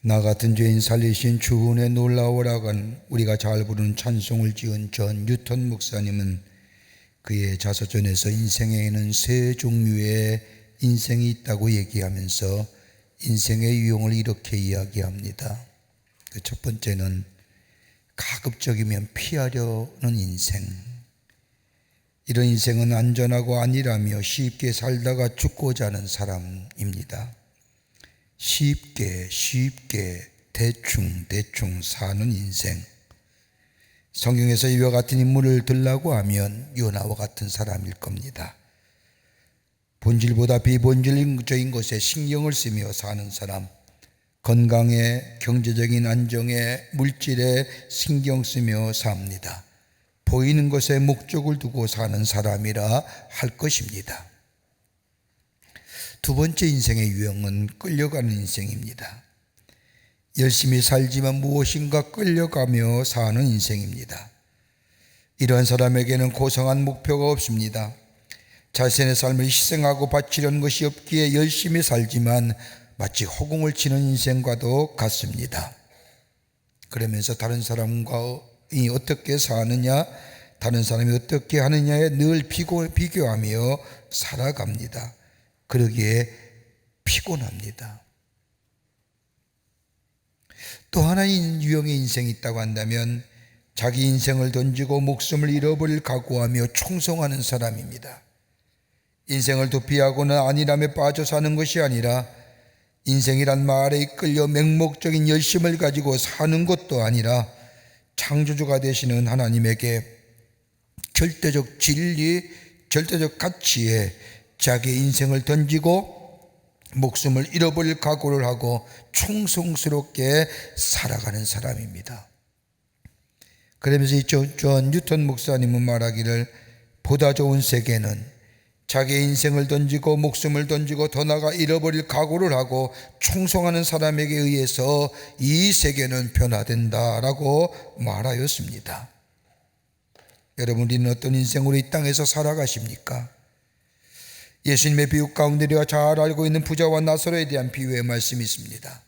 나 같은 죄인 살리신 주 은혜 놀라워라간 우리가 잘 부르는 찬송을 지은 전 뉴턴 목사님은 그의 자서전에서 인생에는 세 종류의 인생이 있다고 얘기하면서 인생의 유형을 이렇게 이야기합니다. 그 첫 번째는 가급적이면 피하려는 인생. 이런 인생은 안전하고 안일하며 쉽게 살다가 죽고자 하는 사람입니다. 쉽게 대충 사는 인생. 성경에서 이와 같은 인물을 들라고 하면 요나와 같은 사람일 겁니다. 본질보다 비본질적인 것에 신경을 쓰며 사는 사람, 건강에, 경제적인 안정에, 물질에 신경 쓰며 삽니다. 보이는 것에 목적을 두고 사는 사람이라 할 것입니다. 두 번째 인생의 유형은 끌려가는 인생입니다. 열심히 살지만 무엇인가 끌려가며 사는 인생입니다. 이러한 사람에게는 고상한 목표가 없습니다. 자신의 삶을 희생하고 바치려는 것이 없기에 열심히 살지만 마치 허공을 치는 인생과도 같습니다. 그러면서 다른 사람과 어떻게 사느냐, 다른 사람이 어떻게 하느냐에 늘 비교하며 살아갑니다. 그러기에 피곤합니다. 또 하나의 유형의 인생이 있다고 한다면 자기 인생을 던지고 목숨을 잃어버릴 각오하며 충성하는 사람입니다. 인생을 도피하거나 안일함에 빠져 사는 것이 아니라 인생이란 말에 이끌려 맹목적인 열심을 가지고 사는 것도 아니라 창조주가 되시는 하나님에게 절대적 진리, 절대적 가치에 자기의 인생을 던지고 목숨을 잃어버릴 각오를 하고 충성스럽게 살아가는 사람입니다. 그러면서 이 존 뉴턴 목사님은 말하기를 보다 좋은 세계는 자기의 인생을 던지고 목숨을 던지고 더 나아가 잃어버릴 각오를 하고 충성하는 사람에게 의해서 이 세계는 변화된다라고 말하였습니다. 여러분, 우리는 어떤 인생으로 이 땅에서 살아가십니까? 예수님의 비유 가운데 우리가 잘 알고 있는 부자와 나사로에 대한 비유의 말씀이 있습니다.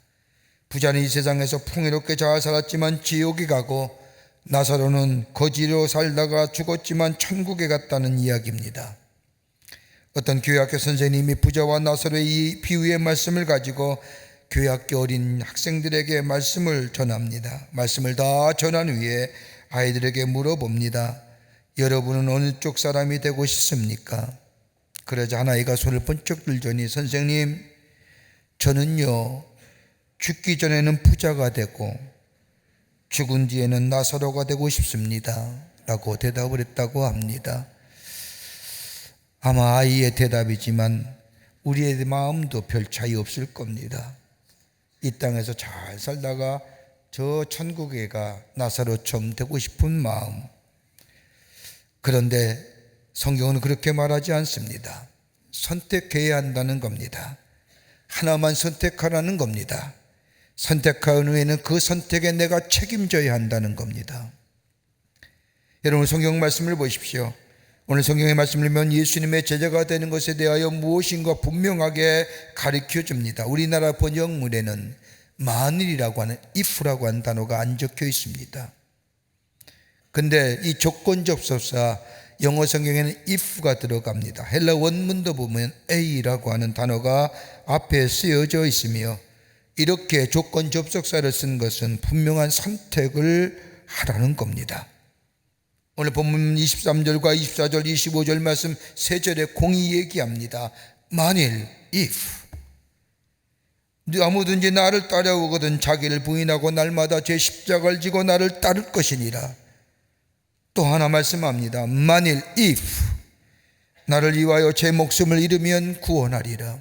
부자는 이 세상에서 풍요롭게 잘 살았지만 지옥에 가고 나사로는 거지로 살다가 죽었지만 천국에 갔다는 이야기입니다. 어떤 교회학교 선생님이 부자와 나사로의 이 비유의 말씀을 가지고 교회학교 어린 학생들에게 말씀을 전합니다. 말씀을 다 전한 후에 아이들에게 물어봅니다. 여러분은 어느 쪽 사람이 되고 싶습니까? 그러자 한 아이가 손을 번쩍 들더니 선생님, 저는요 죽기 전에는 부자가 되고 죽은 뒤에는 나사로가 되고 싶습니다 라고 대답을 했다고 합니다. 아마 아이의 대답이지만 우리의 마음도 별 차이 없을 겁니다. 이 땅에서 잘 살다가 저 천국에 가 나사로처럼 되고 싶은 마음. 그런데 성경은 그렇게 말하지 않습니다. 선택해야 한다는 겁니다. 하나만 선택하라는 겁니다. 선택한 후에는 그 선택에 내가 책임져야 한다는 겁니다. 여러분, 성경 말씀을 보십시오. 오늘 성경의 말씀을 보면 예수님의 제자가 되는 것에 대하여 무엇인가 분명하게 가르쳐 줍니다. 우리나라 번역문에는 만일이라고 하는 if라고 하는 단어가 안 적혀 있습니다. 근데 이 조건접속사 영어 성경에는 if가 들어갑니다. 헬라 원문도 보면 a라고 하는 단어가 앞에 쓰여져 있으며 이렇게 조건 접속사를 쓴 것은 분명한 선택을 하라는 겁니다. 오늘 본문 23절과 24절, 25절 말씀 세 절에 공이 얘기합니다. 만일 if 아무든지 나를 따라오거든 자기를 부인하고 날마다 제 십자가를 지고 나를 따를 것이니라. 또 하나 말씀합니다. 만일 if 나를 위하여 제 목숨을 잃으면 구원하리라.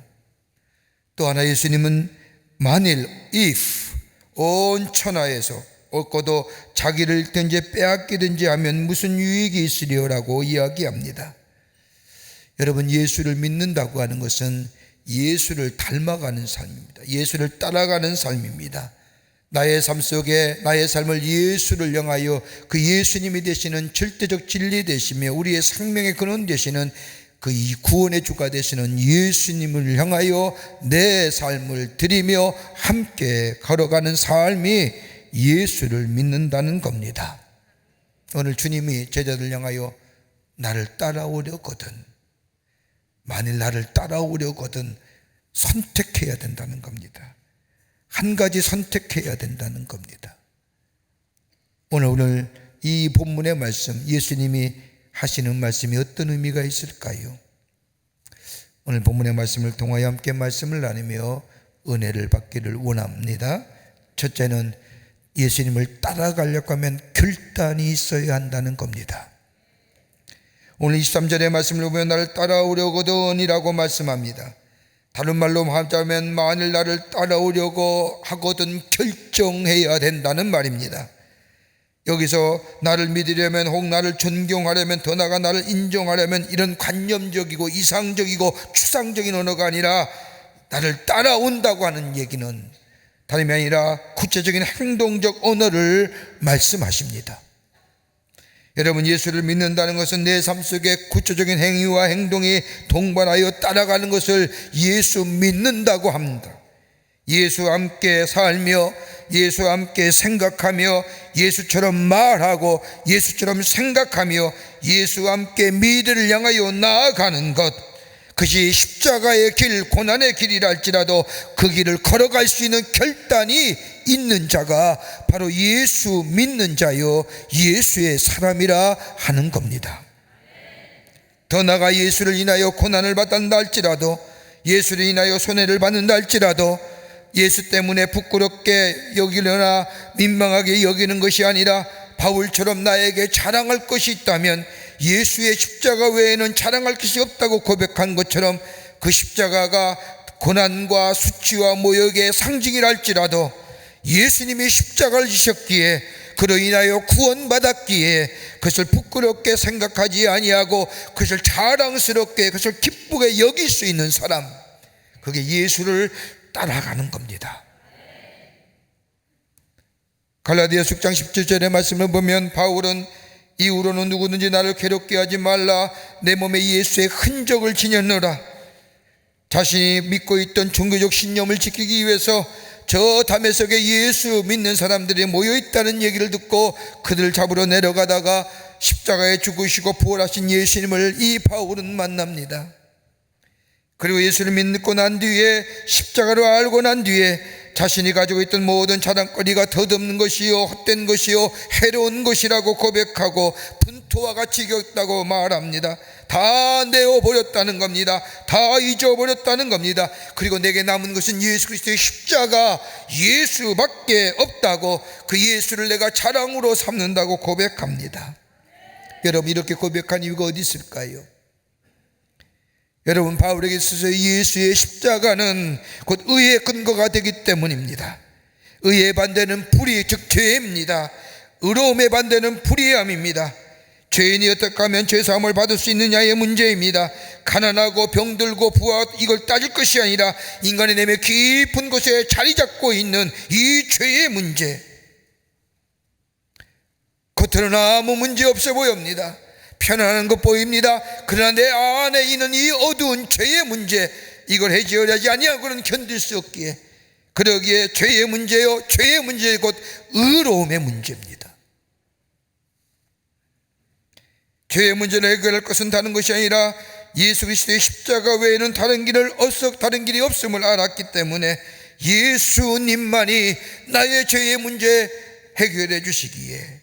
또 하나 예수님은 만일 if 온 천하에서 얻고도 자기를 잃든지 빼앗기든지 하면 무슨 유익이 있으리요라고 이야기합니다. 여러분, 예수를 믿는다고 하는 것은 예수를 닮아가는 삶입니다. 예수를 따라가는 삶입니다. 나의 삶 속에 나의 삶을 예수를 향하여 그 예수님이 되시는 절대적 진리 되시며 우리의 생명의 근원 되시는 그 이 구원의 주가 되시는 예수님을 향하여 내 삶을 드리며 함께 걸어가는 삶이 예수를 믿는다는 겁니다. 오늘 주님이 제자들 향하여 나를 따라오려거든, 만일 나를 따라오려거든 선택해야 된다는 겁니다. 한 가지 선택해야 된다는 겁니다. 오늘 이 본문의 말씀, 예수님이 하시는 말씀이 어떤 의미가 있을까요? 오늘 본문의 말씀을 통하여 함께 말씀을 나누며 은혜를 받기를 원합니다. 첫째는 예수님을 따라가려고 하면 결단이 있어야 한다는 겁니다. 오늘 23절의 말씀을 보면 나를 따라오려거든 이라고 말씀합니다. 다른 말로 하자면 만일 나를 따라오려고 하거든 결정해야 된다는 말입니다. 여기서 나를 믿으려면, 혹 나를 존경하려면, 더 나아가 나를 인정하려면 이런 관념적이고 이상적이고 추상적인 언어가 아니라 나를 따라온다고 하는 얘기는 다름이 아니라 구체적인 행동적 언어를 말씀하십니다. 여러분, 예수를 믿는다는 것은 내 삶 속에 구체적인 행위와 행동이 동반하여 따라가는 것을 예수 믿는다고 합니다. 예수와 함께 살며 예수와 함께 생각하며 예수처럼 말하고 예수처럼 생각하며 예수와 함께 미래를 향하여 나아가는 것, 그것이 십자가의 길, 고난의 길이라 할지라도 그 길을 걸어갈 수 있는 결단이 있는 자가 바로 예수 믿는 자요 예수의 사람이라 하는 겁니다. 더 나아가 예수를 인하여 고난을 받는다 할지라도, 예수를 인하여 손해를 받는다 할지라도 예수 때문에 부끄럽게 여기거나 민망하게 여기는 것이 아니라 바울처럼 나에게 자랑할 것이 있다면 예수의 십자가 외에는 자랑할 것이 없다고 고백한 것처럼 그 십자가가 고난과 수치와 모욕의 상징이라 할지라도 예수님이 십자가를 지셨기에 그로 인하여 구원받았기에 그것을 부끄럽게 생각하지 아니하고 그것을 자랑스럽게, 그것을 기쁘게 여길 수 있는 사람, 그게 예수를 따라가는 겁니다. 갈라디아서 6장 17절의 말씀을 보면 바울은 이후로는 누구든지 나를 괴롭게 하지 말라, 내 몸에 예수의 흔적을 지녔노라. 자신이 믿고 있던 종교적 신념을 지키기 위해서 저 담에석에 예수 믿는 사람들이 모여있다는 얘기를 듣고 그들을 잡으러 내려가다가 십자가에 죽으시고 부활하신 예수님을 이 바울은 만납니다. 그리고 예수를 믿고 난 뒤에, 십자가로 알고 난 뒤에 자신이 가지고 있던 모든 자랑거리가 덧없는 것이요 헛된 것이요 해로운 것이라고 고백하고 분토와 같이 여겼다고 말합니다. 다 내어버렸다는 겁니다. 다 잊어버렸다는 겁니다. 그리고 내게 남은 것은 예수 그리스도의 십자가, 예수밖에 없다고, 그 예수를 내가 자랑으로 삼는다고 고백합니다. 여러분, 이렇게 고백한 이유가 어디 있을까요? 여러분, 바울에게 있어서 예수의 십자가는 곧 의의 근거가 되기 때문입니다. 의의 반대는 불의, 즉 죄입니다. 의로움의 반대는 불의함입니다. 죄인이 어떻게 하면 죄사함을 받을 수 있느냐의 문제입니다. 가난하고 병들고 부와 이걸 따질 것이 아니라 인간의 내면 깊은 곳에 자리 잡고 있는 이 죄의 문제, 겉으로는 아무 문제 없어 보입니다. 편안한 것 보입니다. 그러나 내 안에 있는 이 어두운 죄의 문제, 이걸 해결하지 아니하고는 견딜 수 없기에, 그러기에 죄의 문제요, 죄의 문제 곧 의로움의 문제입니다. 죄의 문제를 해결할 것은 다른 것이 아니라 예수 그리스도의 십자가 외에는 다른 길이 없음을 알았기 때문에 예수님만이 나의 죄의 문제 해결해 주시기에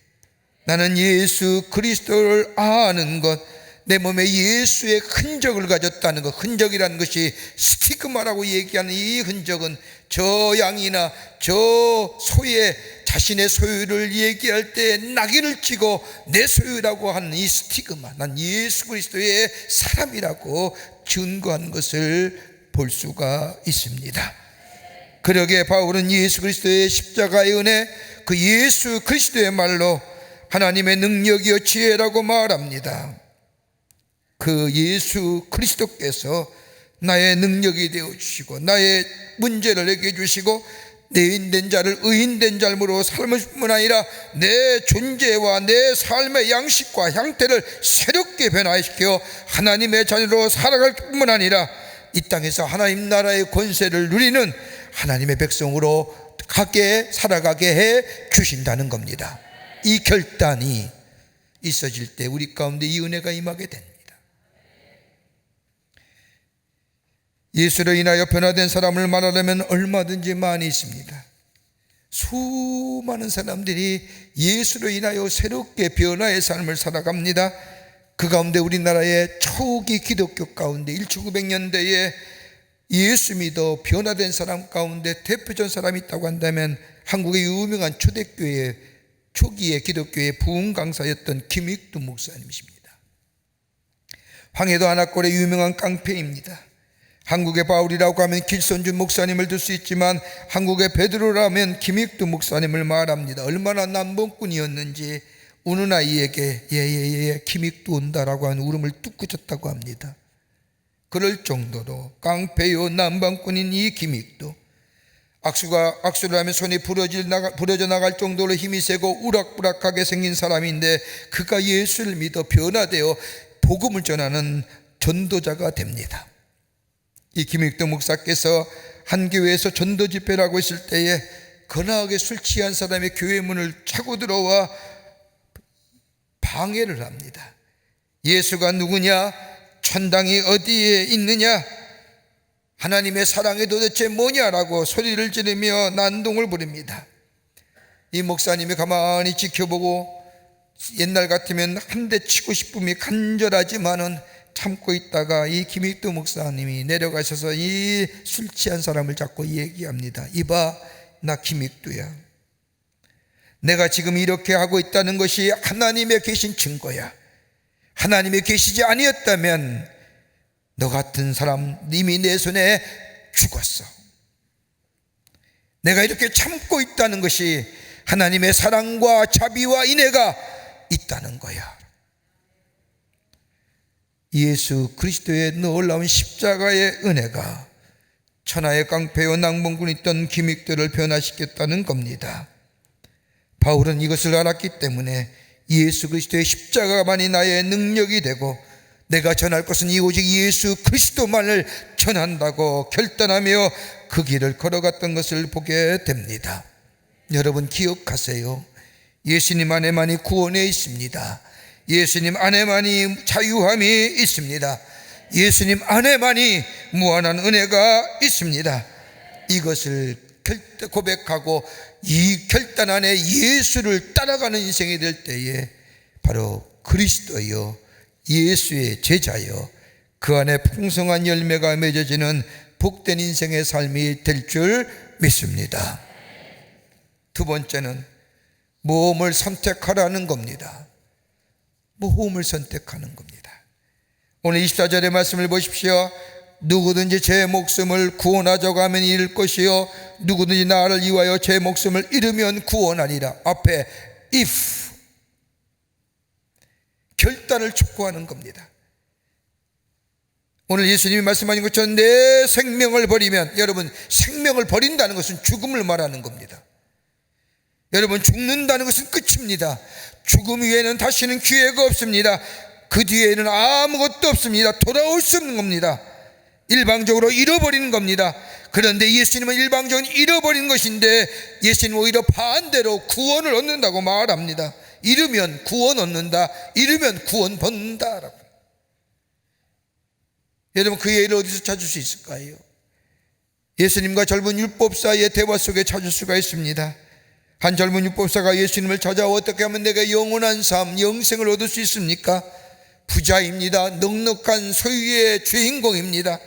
나는 예수 그리스도를 아는 것, 내 몸에 예수의 흔적을 가졌다는 것, 흔적이라는 것이 스티그마라고 얘기하는 이 흔적은 저 양이나 저 소의 자신의 소유를 얘기할 때 낙인을 치고 내 소유라고 하는 이 스티그마, 난 예수 그리스도의 사람이라고 증거한 것을 볼 수가 있습니다. 그러기에 바울은 예수 그리스도의 십자가의 은혜, 그 예수 그리스도의 말로 하나님의 능력이요 지혜라고 말합니다. 그 예수 그리스도께서 나의 능력이 되어주시고 나의 문제를 해결해 주시고 내인된 자를 의인된 자로 삶을 뿐 아니라 내 존재와 내 삶의 양식과 형태를 새롭게 변화시켜 하나님의 자녀로 살아갈 뿐만 아니라 이 땅에서 하나님 나라의 권세를 누리는 하나님의 백성으로 살아가게 해 주신다는 겁니다. 이 결단이 있어질 때 우리 가운데 이 은혜가 임하게 됩니다. 예수로 인하여 변화된 사람을 말하려면 얼마든지 많이 있습니다. 수많은 사람들이 예수로 인하여 새롭게 변화의 삶을 살아갑니다. 그 가운데 우리나라의 초기 기독교 가운데 1900년대에 예수 믿어 변화된 사람 가운데 대표적 사람이 있다고 한다면 한국의 유명한 초대교회 초기의 기독교의 부흥 강사였던 김익두 목사님이십니다. 황해도 안악골의 유명한 깡패입니다. 한국의 바울이라고 하면 길선주 목사님을 들 수 있지만 한국의 베드로라면 김익두 목사님을 말합니다. 얼마나 남봉꾼이었는지 우는 아이에게 예예예 김익두 온다라고 하는 울음을 뚝 그쳤다고 합니다. 그럴 정도로 깡패요 남방꾼인 이 김익두, 악수를 하면 손이 부러져 나갈 정도로 힘이 세고 우락부락하게 생긴 사람인데 그가 예수를 믿어 변화되어 복음을 전하는 전도자가 됩니다. 이 김익두 목사께서 한 교회에서 전도 집회를 하고 있을 때에 거나하게 술 취한 사람의 교회 문을 차고 들어와 방해를 합니다. 예수가 누구냐? 천당이 어디에 있느냐? 하나님의 사랑이 도대체 뭐냐라고 소리를 지르며 난동을 부립니다. 이 목사님이 가만히 지켜보고 옛날 같으면 한 대 치고 싶음이 간절하지만은 참고 있다가 이 김익두 목사님이 내려가셔서 이 술 취한 사람을 잡고 얘기합니다. 이봐, 나 김익두야. 내가 지금 이렇게 하고 있다는 것이 하나님의 계신 증거야. 하나님이 계시지 아니었다면 너 같은 사람 이미 내 손에 죽었어. 내가 이렇게 참고 있다는 것이 하나님의 사랑과 자비와 인애가 있다는 거야. 예수 그리스도의 놀라운 십자가의 은혜가 천하의 깡패요 낭봉꾼이 있던 김익두를 변화시켰다는 겁니다. 바울은 이것을 알았기 때문에 예수 그리스도의 십자가만이 나의 능력이 되고 내가 전할 것은 오직 예수 그리스도만을 전한다고 결단하며 그 길을 걸어갔던 것을 보게 됩니다. 여러분 기억하세요. 예수님 안에만이 구원에 있습니다. 예수님 안에만이 자유함이 있습니다. 예수님 안에만이 무한한 은혜가 있습니다. 이것을 고백하고 이 결단 안에 예수를 따라가는 인생이 될 때에 바로 그리스도요 예수의 제자요 그 안에 풍성한 열매가 맺어지는 복된 인생의 삶이 될 줄 믿습니다. 두 번째는 모험을 선택하라는 겁니다. 모험을 선택하는 겁니다. 오늘 24절의 말씀을 보십시오. 누구든지 제 목숨을 구원하자고 하면 잃을 것이요 누구든지 나를 위하여 제 목숨을 잃으면 구원하리라. 앞에 if 결단을 촉구하는 겁니다. 오늘 예수님이 말씀하신 것처럼 내 생명을 버리면, 여러분 생명을 버린다는 것은 죽음을 말하는 겁니다. 여러분 죽는다는 것은 끝입니다. 죽음 위에는 다시는 기회가 없습니다. 그 뒤에는 아무것도 없습니다. 돌아올 수 없는 겁니다. 일방적으로 잃어버리는 겁니다. 그런데 예수님은 일방적으로 잃어버린 것인데 예수님은 오히려 반대로 구원을 얻는다고 말합니다. 잃으면 구원 얻는다, 잃으면 구원 받는다라고. 여러분 그 예를 어디서 찾을 수 있을까요? 예수님과 젊은 율법사의 대화 속에 찾을 수가 있습니다. 한 젊은 율법사가 예수님을 찾아와 어떻게 하면 내가 영원한 삶, 영생을 얻을 수 있습니까? 부자입니다. 넉넉한 소유의 주인공입니다.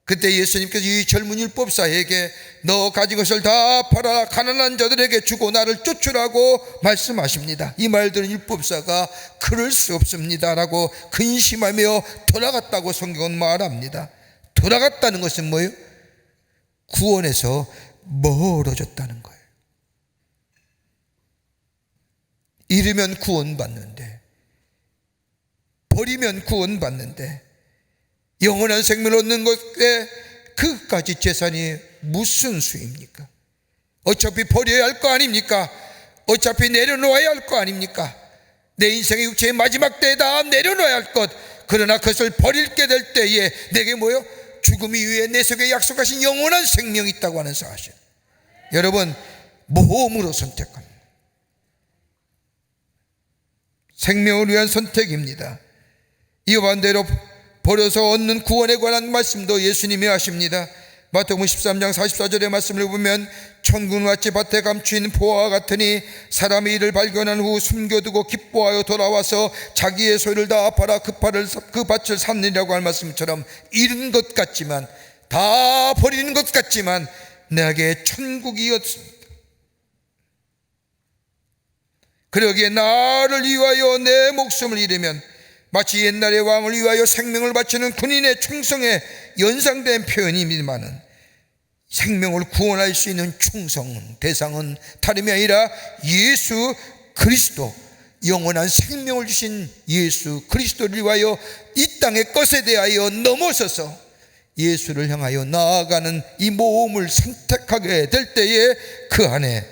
그때 예수님께서 이 젊은 율법사에게 너 가진 것을 다 팔아 가난한 자들에게 주고 나를 쫓으라고 말씀하십니다. 이 말 들은 율법사가 그럴 수 없습니다 라고 근심하며 돌아갔다고 성경은 말합니다. 돌아갔다는 것은 뭐예요? 구원에서 멀어졌다는 거예요. 잃으면 구원받는데, 버리면 구원받는데, 영원한 생명을 얻는 것에 그까지 재산이 무슨 수입니까? 어차피 버려야 할 거 아닙니까? 어차피 내려놓아야 할 거 아닙니까? 내 인생의 육체의 마지막 때에 다 내려놓아야 할 것. 그러나 그것을 버릴게 될 때에 내게 뭐요? 죽음 이후에 내 속에 약속하신 영원한 생명이 있다고 하는 사실. 여러분, 모험으로 선택합니다. 생명을 위한 선택입니다. 이와 반대로 버려서 얻는 구원에 관한 말씀도 예수님이 하십니다. 마태복음 13장 44절의 말씀을 보면 천군같이 밭에 감추인 보화와 같으니 사람이 이를 발견한 후 숨겨두고 기뻐하여 돌아와서 자기의 소유를 다 팔아 그 밭을 샀느니라고 할 말씀처럼, 잃은 것 같지만, 다 버리는 것 같지만 내게 천국이었습니다. 그러기에 나를 위하여 내 목숨을 잃으면 마치 옛날의 왕을 위하여 생명을 바치는 군인의 충성에 연상된 표현입니다만, 생명을 구원할 수 있는 충성 대상은 다름이 아니라 예수 그리스도, 영원한 생명을 주신 예수 그리스도를 위하여 이 땅의 것에 대하여 넘어서서 예수를 향하여 나아가는 이 모험을 선택하게 될 때에 그 안에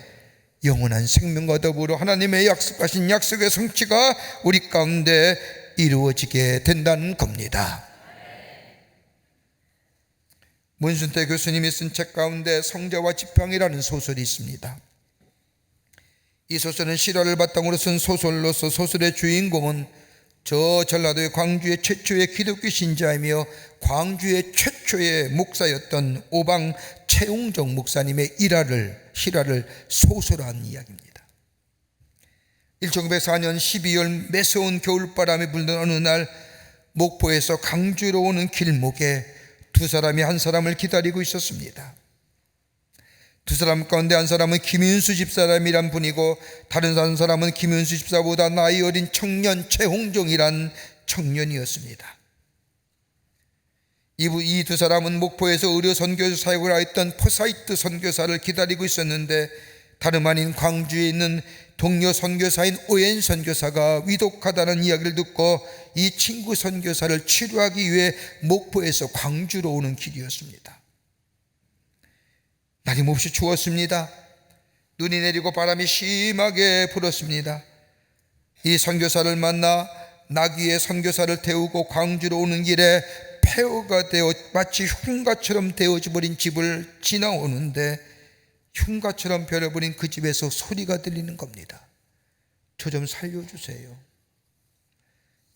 영원한 생명과 더불어 하나님의 약속하신 약속의 성취가 우리 가운데 이루어지게 된다는 겁니다. 문순태 교수님이 쓴 책 가운데 성자와 지팡이라는 소설이 있습니다. 이 소설은 실화를 바탕으로 쓴 소설로서 소설의 주인공은 저 전라도의 광주의 최초의 기독교 신자이며 광주의 최초의 목사였던 오방 최웅정 목사님의 실화를 소설한 이야기입니다. 1904년 12월 매서운 겨울바람이 불던 어느 날, 목포에서 광주로 오는 길목에 두 사람이 한 사람을 기다리고 있었습니다. 두 사람 가운데 한 사람은 김윤수 집사람이란 분이고, 다른 한 사람은 김윤수 집사보다 나이 어린 청년 최홍종이란 청년이었습니다. 이 두 사람은 목포에서 의료 선교 사역을 하였던 포사이트 선교사를 기다리고 있었는데, 다름 아닌 광주에 있는 동료 선교사인 오엔 선교사가 위독하다는 이야기를 듣고 이 친구 선교사를 치료하기 위해 목포에서 광주로 오는 길이었습니다. 날이 몹시 추웠습니다. 눈이 내리고 바람이 심하게 불었습니다. 이 선교사를 만나 나귀에 선교사를 태우고 광주로 오는 길에 폐허가 되어 마치 흉가처럼 되어져 버린 집을 지나오는데, 흉가처럼 변해버린 그 집에서 소리가 들리는 겁니다. 저 좀 살려주세요.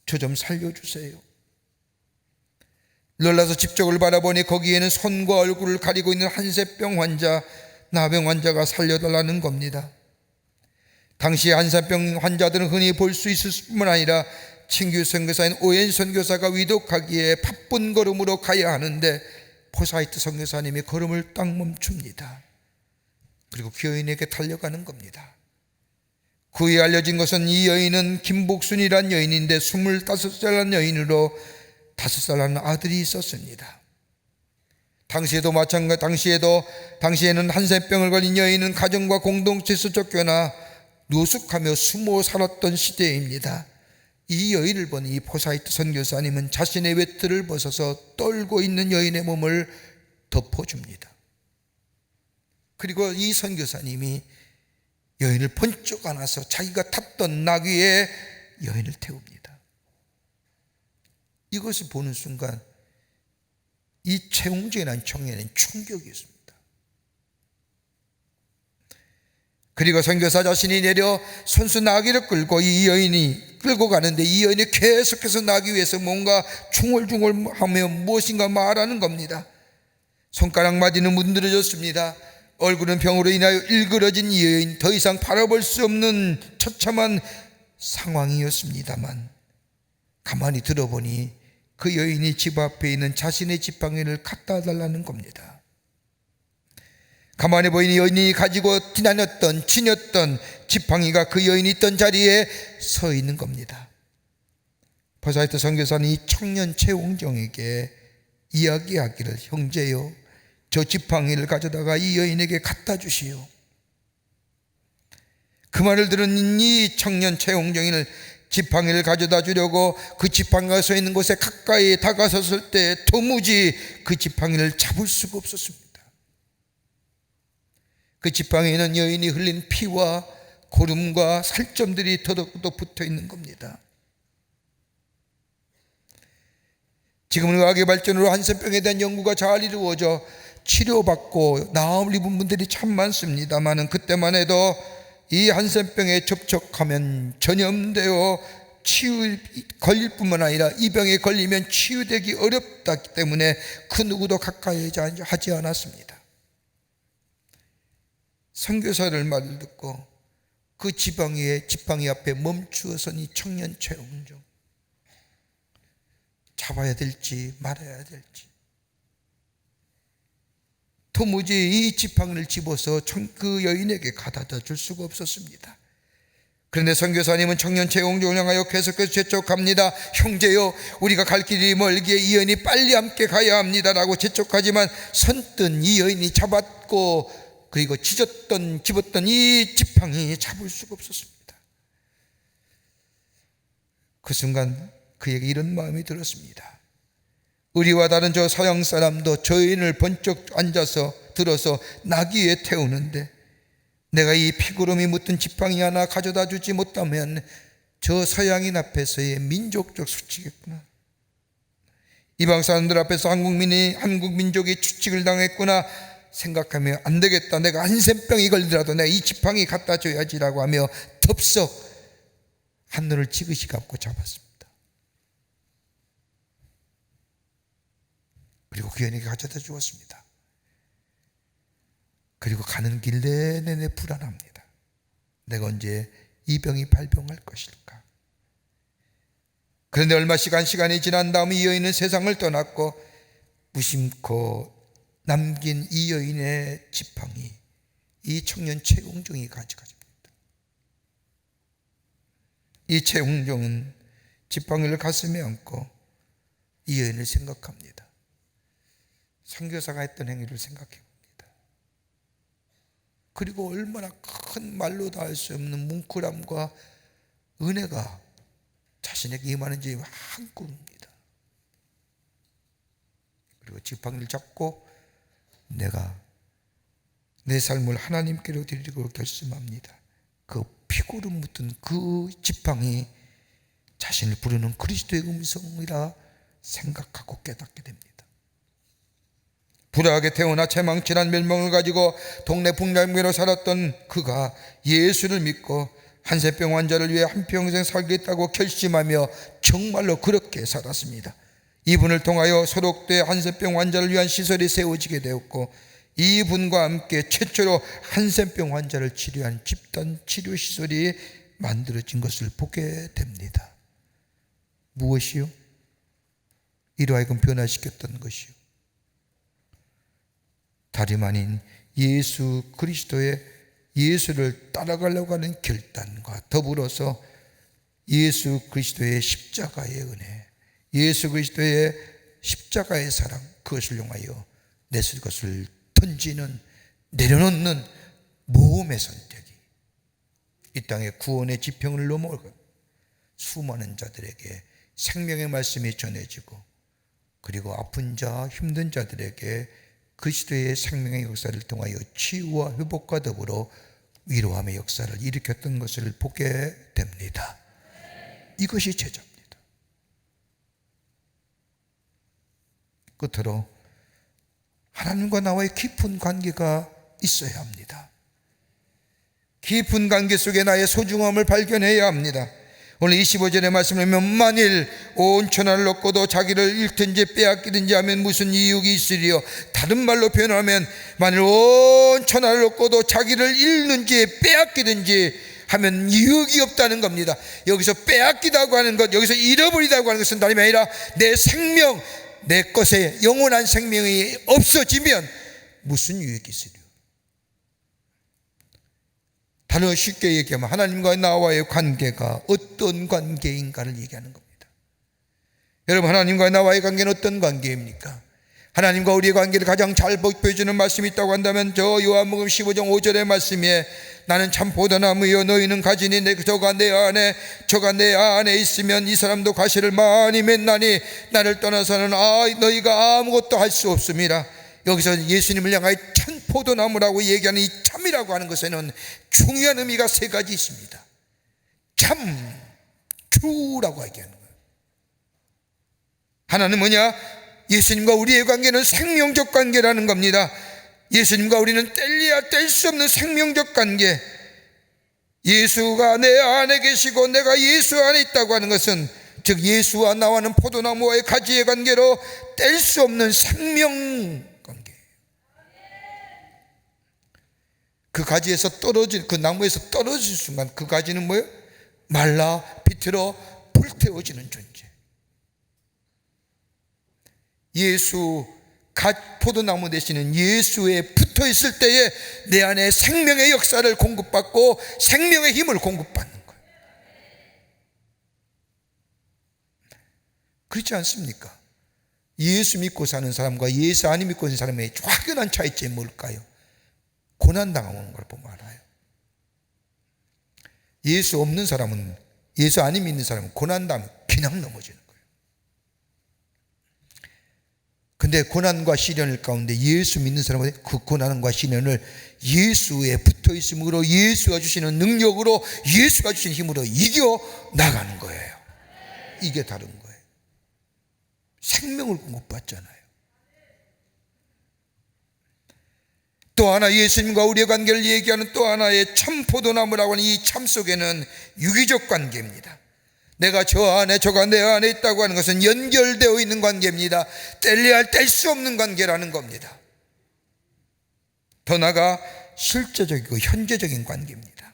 저 좀 살려주세요. 놀라서 집 쪽을 바라보니 거기에는 손과 얼굴을 가리고 있는 한센병 환자, 나병 환자가 살려달라는 겁니다. 당시 한센병 환자들은 흔히 볼 수 있을 뿐만 아니라 친구 선교사인 오엔 선교사가 위독하기에 바쁜 걸음으로 가야 하는데, 포사이트 선교사님이 걸음을 딱 멈춥니다. 그리고 그 여인에게 달려가는 겁니다. 그에 알려진 것은 이 여인은 김복순이란 여인인데 25살란 여인으로 5살난 아들이 있었습니다. 당시에는 한센병을 걸린 여인은 가정과 공동체에서 쫓겨나 노숙하며 숨어 살았던 시대입니다. 이 여인을 본 이 포사이트 선교사님은 자신의 외투를 벗어서 떨고 있는 여인의 몸을 덮어줍니다. 그리고 이 선교사님이 여인을 번쩍 안아서 자기가 탔던 나귀에 여인을 태웁니다. 이것을 보는 순간 이 최홍준이라는 청년은 충격이었습니다. 그리고 선교사 자신이 내려 손수 나귀를 끌고 이 여인이 끌고 가는데, 이 여인이 계속해서 나귀 위에서 뭔가 중얼중얼하며 무엇인가 말하는 겁니다. 손가락 마디는 문드러졌습니다. 얼굴은 병으로 인하여 일그러진 이 여인, 더 이상 바라볼 수 없는 처참한 상황이었습니다만, 가만히 들어보니 그 여인이 집 앞에 있는 자신의 지팡이를 갖다 달라는 겁니다. 가만히 보이니 여인이 가지고 지녔던 지팡이가 그 여인이 있던 자리에 서 있는 겁니다. 포사이트 선교사는 이 청년 최홍정에게 이야기하기를, 형제여, 저 지팡이를 가져다가 이 여인에게 갖다 주시오. 그 말을 들은 이 청년 최홍정이는 지팡이를 가져다 주려고 그 지팡이가 서 있는 곳에 가까이 다가섰을 때 도무지 그 지팡이를 잡을 수가 없었습니다. 그 지팡이에는 여인이 흘린 피와 고름과 살점들이 더덕더덕 붙어 있는 겁니다. 지금은 의학의 발전으로 한센병에 대한 연구가 잘 이루어져 치료받고 나음을 입은 분들이 참 많습니다만, 그때만 해도 이 한센병에 접촉하면 전염되어 걸릴 뿐만 아니라 이 병에 걸리면 치유되기 어렵다기 때문에 그 누구도 가까이 하지 않았습니다. 선교사들 말을 듣고 그 지팡이 앞에 멈추어 선 이 청년 최홍종, 잡아야 될지 말아야 될지 도무지 이 지팡이를 집어서 그 여인에게 가져다 줄 수가 없었습니다. 그런데 선교사님은 청년 최홍종을 향하여 계속해서 재촉합니다. 형제여, 우리가 갈 길이 멀기에 이 여인이 빨리 함께 가야 합니다라고 재촉하지만 선뜻 이 여인이 잡았고 그리고 집었던 이 지팡이 잡을 수가 없었습니다. 그 순간 그에게 이런 마음이 들었습니다. 우리와 다른 저 서양 사람도 저 여인을 번쩍 들어서 나귀에 태우는데 내가 이 피구름이 묻은 지팡이 하나 가져다 주지 못하면 저 서양인 앞에서의 민족적 수치겠구나. 이방 사람들 앞에서 한국 민족이 추측을 당했구나 생각하며 안 되겠다, 내가 한센병이 걸리더라도 내가 이 지팡이 갖다 줘야지라고 하며 덥석 하늘을 지그시 감고 잡았습니다. 그리고 그 여인에게 가져다 주었습니다. 그리고 가는 길 내내 불안합니다. 내가 언제 이 병이 발병할 것일까? 그런데 얼마 시간이 지난 다음 이 여인은 세상을 떠났고 무심코 남긴 이 여인의 지팡이 이 청년 최홍종이 가져갑니다. 이 최홍종은 지팡이를 가슴에 안고 이 여인을 생각합니다. 선교사가 했던 행위를 생각해 봅니다. 그리고 얼마나 큰 말로 다 할 수 없는 뭉클함과 은혜가 자신에게 임하는지 한껏입니다. 그리고 지팡이를 잡고 내가 내 삶을 하나님께로 드리고 결심합니다. 그 피고름 묻은 그 지팡이 자신을 부르는 그리스도의 음성이라 생각하고 깨닫게 됩니다. 불행하게 태어나 채망치란 멸망을 가지고 동네 풍랑교로 살았던 그가 예수를 믿고 한센병 환자를 위해 한평생 살겠다고 결심하며 정말로 그렇게 살았습니다. 이분을 통하여 소록대 한센병 환자를 위한 시설이 세워지게 되었고 이분과 함께 최초로 한센병 환자를 치료한 집단 치료 시설이 만들어진 것을 보게 됩니다. 무엇이요? 이로 하여금 변화시켰던 것이요, 다름 아닌 예수 그리스도의 예수를 따라가려고 하는 결단과 더불어서 예수 그리스도의 십자가의 은혜, 예수 그리스도의 십자가의 사랑, 그것을 용하여 내 것을 던지는, 내려놓는 모험의 선택이 이 땅의 구원의 지평을 넘어간 수많은 자들에게 생명의 말씀이 전해지고 그리고 아픈 자, 힘든 자들에게 그리스도의 생명의 역사를 통하여 치유와 회복과 더불어 위로함의 역사를 일으켰던 것을 보게 됩니다. 이것이 제자입니다. 끝으로 하나님과 나와의 깊은 관계가 있어야 합니다. 깊은 관계 속에 나의 소중함을 발견해야 합니다. 오늘 25절의 말씀을 보면 만일 온 천하를 얻고도 자기를 잃든지 빼앗기든지 하면 무슨 이익이 있으리요. 다른 말로 표현하면 만일 온 천하를 얻고도 자기를 잃는지 빼앗기든지 하면 이익이 없다는 겁니다. 여기서 빼앗기다고 하는 것, 여기서 잃어버리다고 하는 것은 다름이 아니라 내 생명, 내 것에 영원한 생명이 없어지면 무슨 유익이 있으리요. 단어 쉽게 얘기하면 하나님과 나와의 관계가 어떤 관계인가를 얘기하는 겁니다. 여러분, 하나님과 나와의 관계는 어떤 관계입니까? 하나님과 우리의 관계를 가장 잘 보여주는 말씀이 있다고 한다면 저 요한복음 15장 5절의 말씀에 나는 참 포도나무여 너희는 가지니 저가 내 안에 있으면 이 사람도 가시를 많이 맺나니 나를 떠나서는 너희가 아무것도 할 수 없습니다. 여기서 예수님을 향하여 참 포도나무라고 얘기하는 이 참 참이라고 하는 것에는 중요한 의미가 세 가지 있습니다. 참, true라고 얘기하는 거예요. 하나는 뭐냐? 예수님과 우리의 관계는 생명적 관계라는 겁니다. 예수님과 우리는 뗄래야 뗄 수 없는 생명적 관계. 예수가 내 안에 계시고 내가 예수 안에 있다고 하는 것은, 즉 예수와 나와는 포도나무와의 가지의 관계로 뗄 수 없는 생명 관계. 그 가지에서 떨어질, 그 나무에서 떨어질 순간 그 가지는 뭐예요? 말라 비틀어 불태워지는 존재. 예수 포도나무 되시는 예수에 붙어 있을 때에 내 안에 생명의 역사를 공급받고 생명의 힘을 공급받는 거예요. 그렇지 않습니까? 예수 믿고 사는 사람과 예수 안 믿고 사는 사람의 확연한 차이점이 뭘까요? 고난당하는 걸 보면 알아요. 예수 없는 사람은, 예수 안 믿는 사람은 고난당하면 그냥 넘어지는 거예요. 근데 고난과 시련을 가운데 예수 믿는 사람은 그 고난과 시련을 예수에 붙어 있음으로, 예수가 주시는 능력으로, 예수가 주시는 힘으로 이겨 나가는 거예요. 이게 다른 거예요. 생명을 공급받잖아요. 또 하나 예수님과 우리의 관계를 얘기하는 또 하나의 참 포도나무라고 하는 이 참 속에는 유기적 관계입니다. 내가 저 안에, 저가 내 안에 있다고 하는 것은 연결되어 있는 관계입니다. 뗄래야 뗄 수 없는 관계라는 겁니다. 더 나아가 실제적이고 현재적인 관계입니다.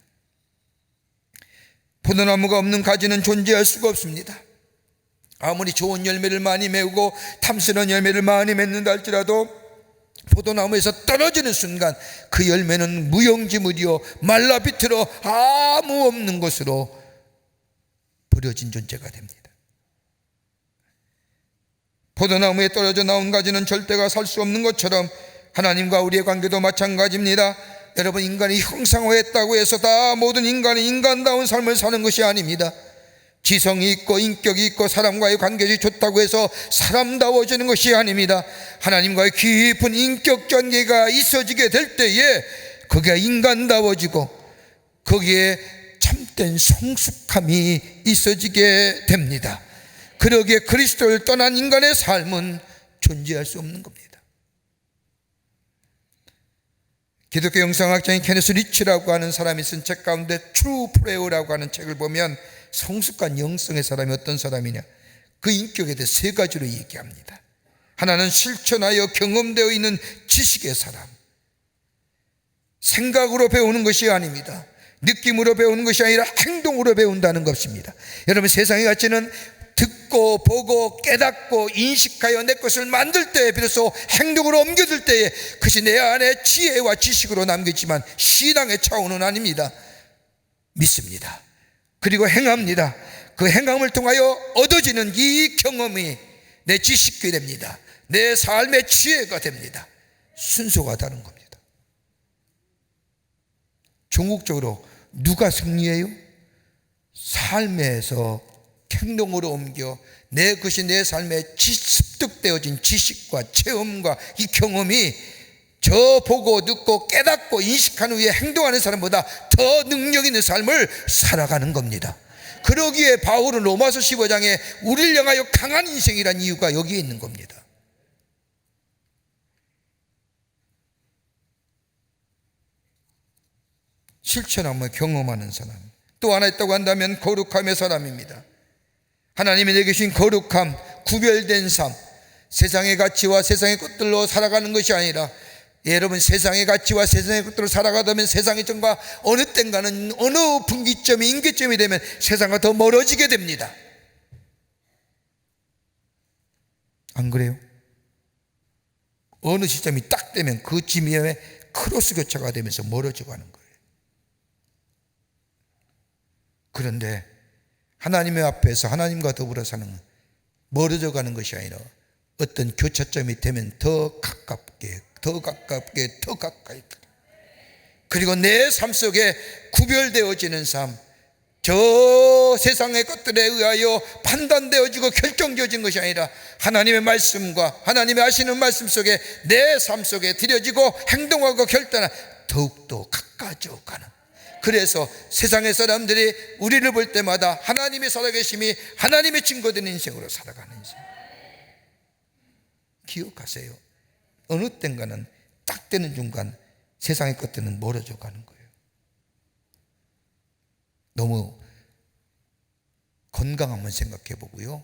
포도나무가 없는 가지는 존재할 수가 없습니다. 아무리 좋은 열매를 많이 메우고 탐스러운 열매를 많이 맺는다 할지라도 포도나무에서 떨어지는 순간 그 열매는 무용지물이요 말라 비틀어 아무 없는 것으로 버려진 존재가 됩니다. 포도나무에 떨어져 나온 가지는 절대가 살 수 없는 것처럼 하나님과 우리의 관계도 마찬가지입니다. 여러분, 인간이 형상화했다고 해서 다 모든 인간이 인간다운 삶을 사는 것이 아닙니다. 지성이 있고 인격이 있고 사람과의 관계가 좋다고 해서 사람다워지는 것이 아닙니다. 하나님과의 깊은 인격 관계가 있어지게 될 때에 거기가 인간다워지고 거기에 참된 성숙함이 있어지게 됩니다. 그러기에 그리스도를 떠난 인간의 삶은 존재할 수 없는 겁니다. 기독교 영성학자인 케네스 리치라고 하는 사람이 쓴 책 가운데 트루 프레어라고 하는 책을 보면 성숙한 영성의 사람이 어떤 사람이냐, 그 인격에 대해 세 가지로 얘기합니다. 하나는 실천하여 경험되어 있는 지식의 사람. 생각으로 배우는 것이 아닙니다. 느낌으로 배우는 것이 아니라 행동으로 배운다는 것입니다. 여러분, 세상의 가치는 듣고 보고 깨닫고 인식하여 내 것을 만들 때에 비로소 행동으로 옮겨질 때에 그것이 내 안에 지혜와 지식으로 남겠지만 신앙의 차원은 아닙니다. 믿습니다. 그리고 행합니다. 그 행함을 통하여 얻어지는 이 경험이 내 지식이 됩니다. 내 삶의 지혜가 됩니다. 순서가 다른 겁니다. 종국적으로 누가 승리해요? 삶에서 행동으로 옮겨 내 것이 내 삶에 습득되어진 지식과 체험과 이 경험이 저 보고 듣고 깨닫고 인식한 후에 행동하는 사람보다 더 능력 있는 삶을 살아가는 겁니다. 그러기에 바울은 로마서 15장에 우리를 향하여 강한 인생이란 이유가 여기에 있는 겁니다. 실천하며 경험하는 사람. 또 하나 있다고 한다면 거룩함의 사람입니다. 하나님이 내게 주신 거룩함, 구별된 삶, 세상의 가치와 세상의 것들로 살아가는 것이 아니라, 여러분, 세상의 가치와 세상의 것들로 살아가다 보면 세상의 정과 어느 땐가는 어느 분기점이 임계점이 되면 세상과 더 멀어지게 됩니다. 안 그래요? 어느 시점이 딱 되면 그 지면에 크로스 교차가 되면서 멀어지고 하는 거예요. 그런데 하나님의 앞에서 하나님과 더불어 사는 멀어져 가는 것이 아니라 어떤 교차점이 되면 더 가깝게 더 가까이, 그리고 내 삶 속에 구별되어지는 삶, 저 세상의 것들에 의하여 판단되어지고 결정되어진 것이 아니라 하나님의 말씀과 하나님의 하시는 말씀 속에 내 삶 속에 들여지고 행동하고 결단한 더 더욱더 가까워져 가는, 그래서 세상의 사람들이 우리를 볼 때마다 하나님의 살아계심이 하나님의 증거되는 인생으로 살아가는 인생. 기억하세요. 어느 땐가는 딱 되는 순간 세상의 것들은 멀어져 가는 거예요. 너무 건강 한번 생각해 보고요,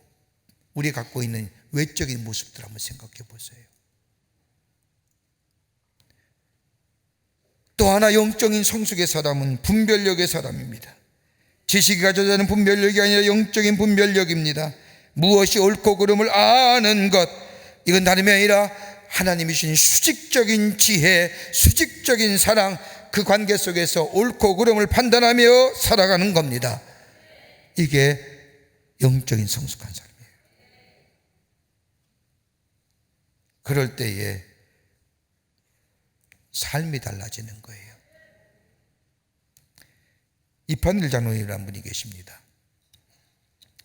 우리 갖고 있는 외적인 모습들 한번 생각해 보세요. 또 하나 영적인 성숙의 사람은 분별력의 사람입니다. 지식이 가져다 는 분별력이 아니라 영적인 분별력입니다. 무엇이 옳고 그름을 아는 것, 이건 다름이 아니라 하나님이 주신 수직적인 지혜, 수직적인 사랑, 그 관계 속에서 옳고 그름을 판단하며 살아가는 겁니다. 이게 영적인 성숙한 사람이에요. 그럴 때에 삶이 달라지는 거예요. 이판일 장로님이라는 분이 계십니다.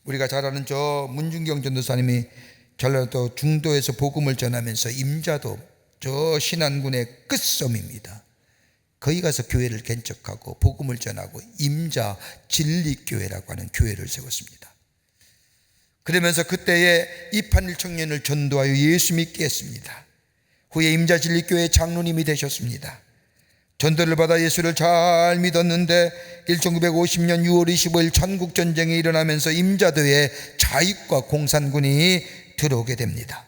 우리가 잘 아는 저 문중경 전도사님이 전라도 중도에서 복음을 전하면서 임자도 저 신안군의 끝섬입니다. 거기 가서 교회를 개척하고 복음을 전하고 임자 진리교회라고 하는 교회를 세웠습니다. 그러면서 그때에 이판일 청년을 전도하여 예수 믿게 했습니다. 후에 임자 진리교회 장로님이 되셨습니다. 전도를 받아 예수를 잘 믿었는데 1950년 6월 25일 전국전쟁이 일어나면서 임자도에 자익과 공산군이 들어오게 됩니다.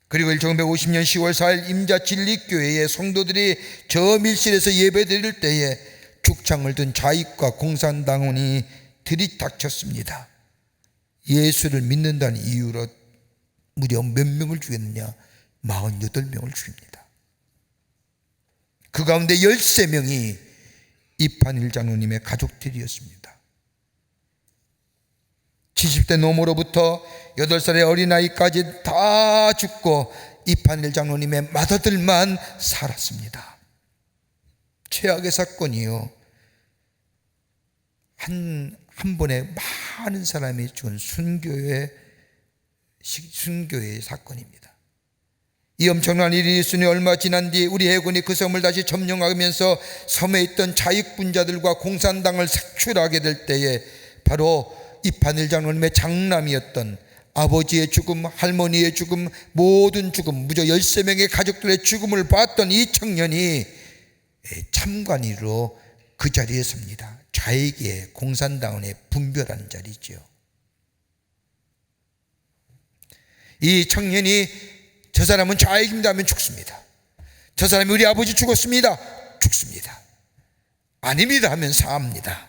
그리고 1950년 10월 4일 임자 진리교회의 성도들이 저 밀실에서 예배드릴 때에 죽창을 든 자익과 공산당원이 들이닥쳤습니다. 예수를 믿는다는 이유로 무려 몇 명을 죽였느냐? 48명을 죽입니다. 그 가운데 13명이 이판일 장로님의 가족들이었습니다. 70대 노모로부터 8살의 어린아이까지 다 죽고 이판일 장로님의 맏아들만 살았습니다. 최악의 사건이요, 한 번에 많은 사람이 죽은 순교의 사건입니다. 이 엄청난 일이 있으니 얼마 지난 뒤 우리 해군이 그 섬을 다시 점령하면서 섬에 있던 자익분자들과 공산당을 색출하게 될 때에 바로 이판일 장로님의 장남이었던 아버지의 죽음, 할머니의 죽음, 모든 죽음, 무려 13명의 가족들의 죽음을 봤던 이 청년이 참관인으로 그 자리에 섭니다. 좌익의 공산당원의 분별하는 자리죠. 이 청년이 저 사람은 좌익입니다 하면 죽습니다. 저 사람이 우리 아버지 죽었습니다, 죽습니다. 아닙니다 하면 사합니다.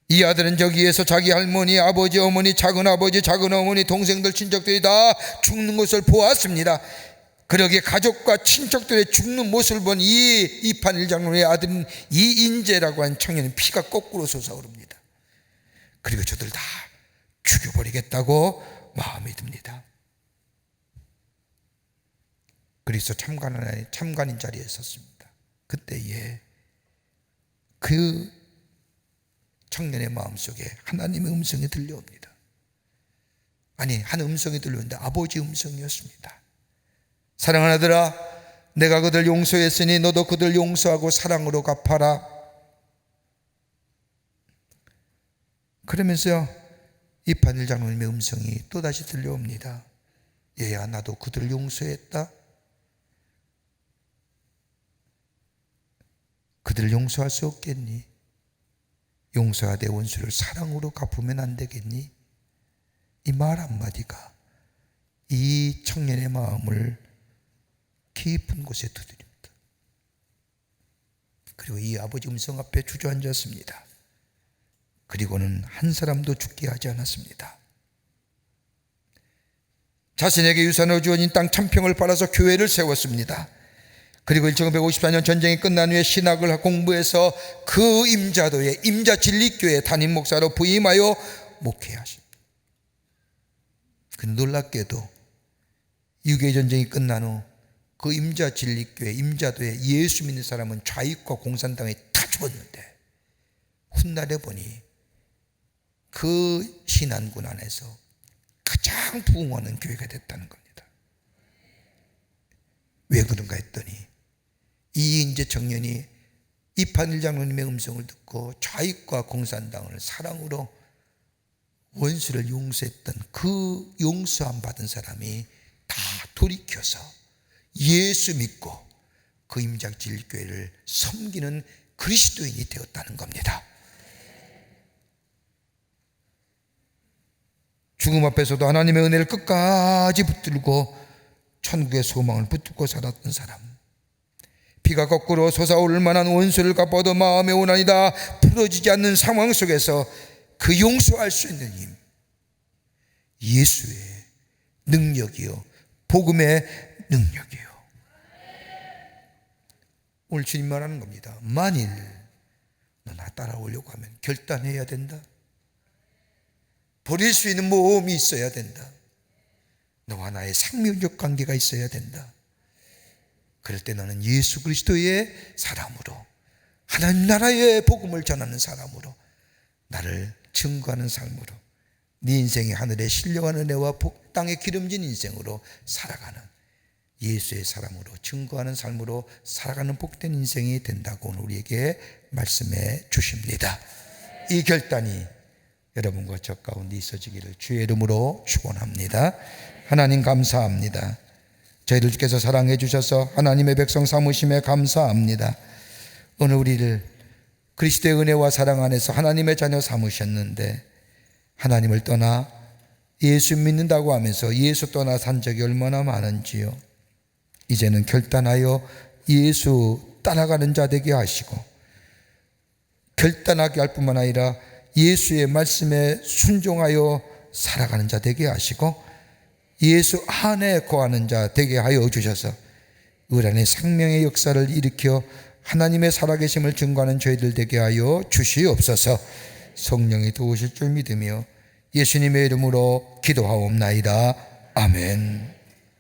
이 아들은 저기에서 자기 할머니, 아버지, 어머니, 작은아버지, 작은어머니, 동생들, 친척들이 다 죽는 것을 보았습니다. 그러기에 가족과 친척들의 죽는 모습을 본 이판일 장로의 아들인 이인재라고 하는 청년은 피가 거꾸로 솟아오릅니다. 그리고 저들 다 죽여버리겠다고 마음이 듭니다. 그래서 참관인 자리에 섰습니다. 그때에 그 청년의 마음속에 하나님의 음성이 들려옵니다. 아니, 한 음성이 들려오는데 아버지 음성이었습니다. 사랑하는 아들아, 내가 그들 용서했으니 너도 그들 용서하고 사랑으로 갚아라. 그러면서 이판일 장로님의 음성이 또다시 들려옵니다. 얘야, 나도 그들을 용서했다. 그들을 용서할 수 없겠니? 용서하되 원수를 사랑으로 갚으면 안 되겠니? 이 말 한마디가 이 청년의 마음을 깊은 곳에 두드립니다. 그리고 이 아버지 음성 앞에 주저앉았습니다. 그리고는 한 사람도 죽게 하지 않았습니다. 자신에게 유산으로 주어진 땅 1000평을 팔아서 교회를 세웠습니다. 그리고 1954년 전쟁이 끝난 후에 신학을 공부해서 그 임자도에 임자 진리교회 담임 목사로 부임하여 목회하십니다. 근데 놀랍게도 6.25 전쟁이 끝난 후 그 임자 진리교회 임자도에 예수 믿는 사람은 좌익과 공산당에 다 죽었는데 훗날에 보니 그 신안군 안에서 가장 부흥하는 교회가 됐다는 겁니다. 왜 그런가 했더니 이인재 청년이 이판일 장로님의 음성을 듣고 좌익과 공산당을 사랑으로 원수를 용서했던 그 용서함 받은 사람이 다 돌이켜서 예수 믿고 그 임장진리교회를 섬기는 그리스도인이 되었다는 겁니다. 죽음 앞에서도 하나님의 은혜를 끝까지 붙들고 천국의 소망을 붙들고 살았던 사람, 비가 거꾸로 솟아오를 만한 원수를 갚아도 마음의 원한이다 풀어지지 않는 상황 속에서 그 용서할 수 있는 힘, 예수의 능력이요 복음의 능력이요. 오늘 주님 말하는 겁니다. 만일 너 나 따라오려고 하면 결단해야 된다. 버릴 수 있는 모험이 있어야 된다. 너와 나의 생명적 관계가 있어야 된다. 그럴 때 너는 예수 그리스도의 사람으로, 하나님 나라의 복음을 전하는 사람으로, 나를 증거하는 삶으로, 네 인생이 하늘의 신령한 은혜와 땅에 기름진 인생으로 살아가는 예수의 사람으로 증거하는 삶으로 살아가는 복된 인생이 된다고 오늘 우리에게 말씀해 주십니다. 이 결단이 여러분과 저 가운데 있어지기를 주의 이름으로 축원합니다. 하나님 감사합니다. 저희를 주께서 사랑해 주셔서 하나님의 백성 삼으심에 감사합니다. 오늘 우리를 그리스도의 은혜와 사랑 안에서 하나님의 자녀 삼으셨는데 하나님을 떠나 예수 믿는다고 하면서 예수 떠나 산 적이 얼마나 많은지요. 이제는 결단하여 예수 따라가는 자 되게 하시고, 결단하게 할 뿐만 아니라 예수의 말씀에 순종하여 살아가는 자 되게 하시고, 예수 안에 거하는 자 되게 하여 주셔서 을 안에 생명의 역사를 일으켜 하나님의 살아계심을 증거하는 저희들 되게 하여 주시옵소서. 성령이 도우실 줄 믿으며 예수님의 이름으로 기도하옵나이다. 아멘.